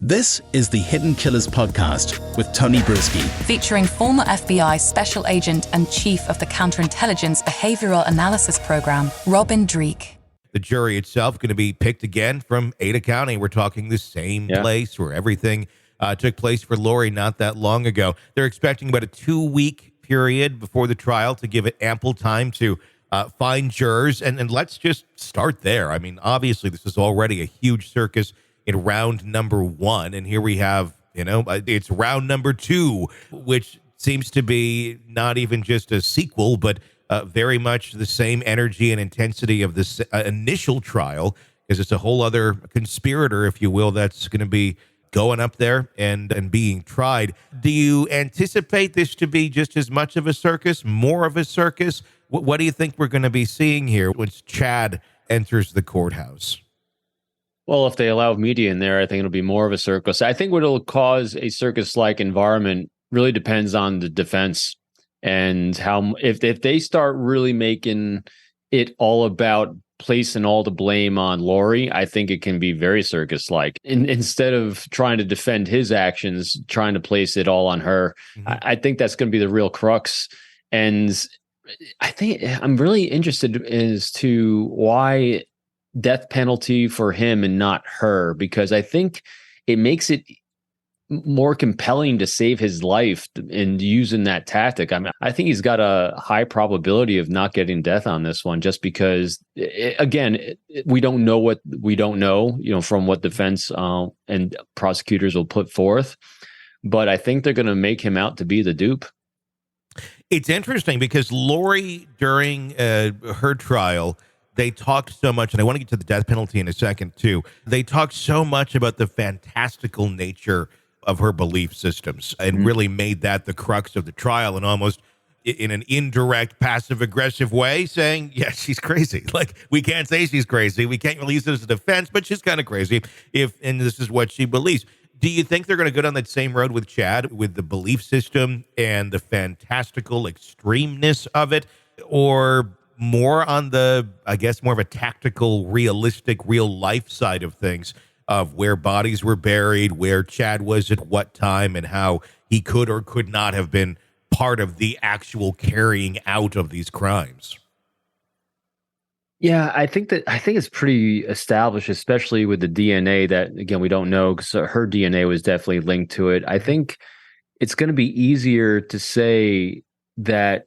This is the Hidden Killers podcast with Tony Brueski, featuring former FBI Special Agent and Chief of the Counterintelligence Behavioral Analysis Program, Robin Dreeke. The jury itself going to be picked again from Ada County. We're talking the same place where everything took place for Lori not that long ago. They're expecting about a 2-week period before the trial to give it ample time to find jurors. And let's just start there. I mean, obviously, this is already a huge circus in round number 1. And here we have, it's round number 2, which seems to be not even just a sequel, but very much the same energy and intensity of this initial trial, because it's a whole other conspirator, if you will, that's going to be going up there and being tried. Do you anticipate this to be just as much of a circus, more of a circus? What do you think we're going to be seeing here once Chad enters the courthouse? Well, if they allow media in there, I think it'll be more of a circus. I think what it'll cause a circus-like environment really depends on the defense and how if they start really making it all about placing all the blame on Lori, I think it can be very circus-like. Instead of trying to defend his actions, trying to place it all on her, I think that's going to be the real crux. And I think I'm really interested as to why death penalty for him and not her, because I think it makes it more compelling to save his life and using that tactic. I mean, I think he's got a high probability of not getting death on this one, just because, we don't know what we don't know, from what defense and prosecutors will put forth. But I think they're going to make him out to be the dupe. It's interesting because Lori, during her trial, they talked so much, and I want to get to the death penalty in a second, too. They talked so much about the fantastical nature of her belief systems and really made that the crux of the trial, and almost in an indirect, passive-aggressive way saying, yeah, she's crazy. Like, we can't say she's crazy. We can't release it as a defense, but she's kind of crazy, and this is what she believes. Do you think they're going to go down that same road with Chad, with the belief system and the fantastical extremeness of it, or more on the, I guess, more of a tactical, realistic, real life side of things, of where bodies were buried, where Chad was at what time, and how he could or could not have been part of the actual carrying out of these crimes? Yeah, I think it's pretty established, especially with the DNA that, again, we don't know, because her DNA was definitely linked to it. I think it's going to be easier to say that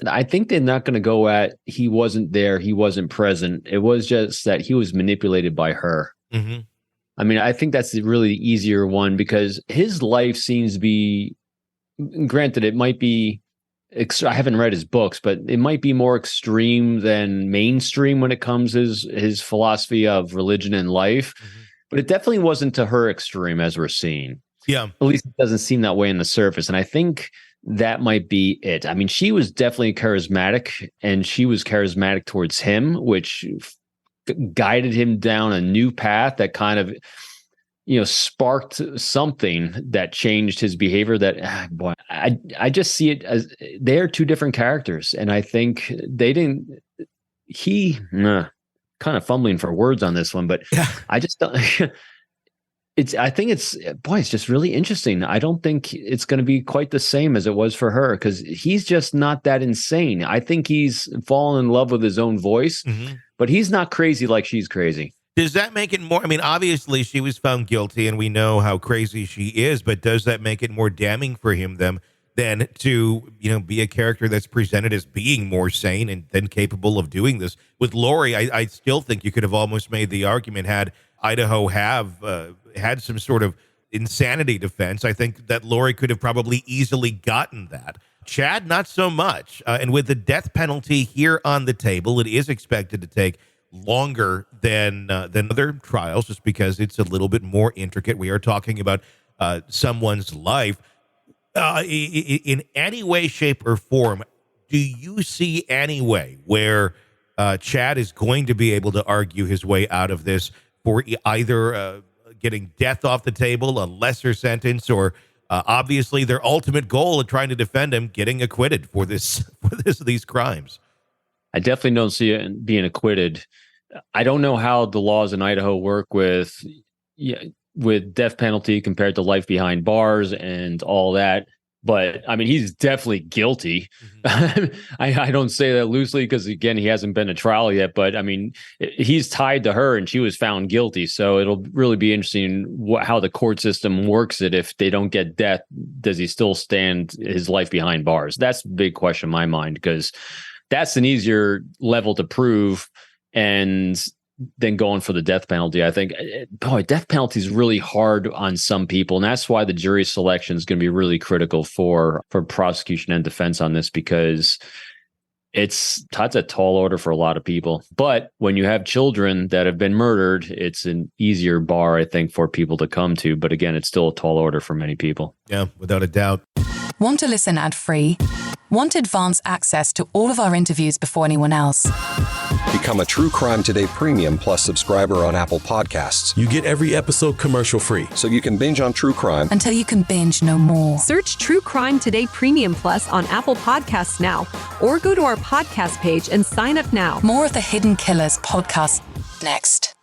I think they're not going to go at he wasn't there, he wasn't present. It was just that he was manipulated by her. Mm-hmm. I mean, I think that's really the easier one, because his life seems to be, granted, it might be, I haven't read his books, but it might be more extreme than mainstream when it comes to his philosophy of religion and life. Mm-hmm. But it definitely wasn't to her extreme, as we're seeing. Yeah. At least it doesn't seem that way on the surface. And I think that might be it. I mean, she was definitely charismatic, and she was charismatic towards him, which guided him down a new path that kind of, sparked something that changed his behavior. That, I just see it as they're two different characters. And I think kind of fumbling for words on this one, but I just don't. It's just really interesting. I don't think it's going to be quite the same as it was for her, because he's just not that insane. I think he's fallen in love with his own voice, but he's not crazy like she's crazy. Does that make it more, I mean, obviously she was found guilty and we know how crazy she is, but does that make it more damning for him than to, be a character that's presented as being more sane and then capable of doing this? With Lori, I still think you could have almost made the argument, had Idaho had some sort of insanity defense, I think that Lori could have probably easily gotten that. Chad, not so much. And with the death penalty here on the table, it is expected to take longer than other trials, just because it's a little bit more intricate. We are talking about someone's life. In any way, shape, or form, do you see any way where Chad is going to be able to argue his way out of this for either getting death off the table, a lesser sentence, or obviously their ultimate goal of trying to defend him, getting acquitted for these crimes? I definitely don't see it being acquitted. I don't know how the laws in Idaho work with yeah, with death penalty compared to life behind bars and all that. But I mean, he's definitely guilty. I don't say that loosely because, again, he hasn't been to trial yet. But I mean, he's tied to her and she was found guilty. So it'll really be interesting how the court system works it. If they don't get death, does he still stand his life behind bars? That's a big question in my mind, because that's an easier level to prove. And then going for the death penalty, I think, boy, death penalty is really hard on some people. And that's why the jury selection is going to be really critical for prosecution and defense on this, because that's a tall order for a lot of people. But when you have children that have been murdered, it's an easier bar, I think, for people to come to. But again, it's still a tall order for many people. Yeah, without a doubt. Want to listen ad-free? Want advanced access to all of our interviews before anyone else? Become a True Crime Today Premium Plus subscriber on Apple Podcasts. You get every episode commercial free. So you can binge on true crime until you can binge no more. Search True Crime Today Premium Plus on Apple Podcasts now, or go to our podcast page and sign up now. More of the Hidden Killers podcast next.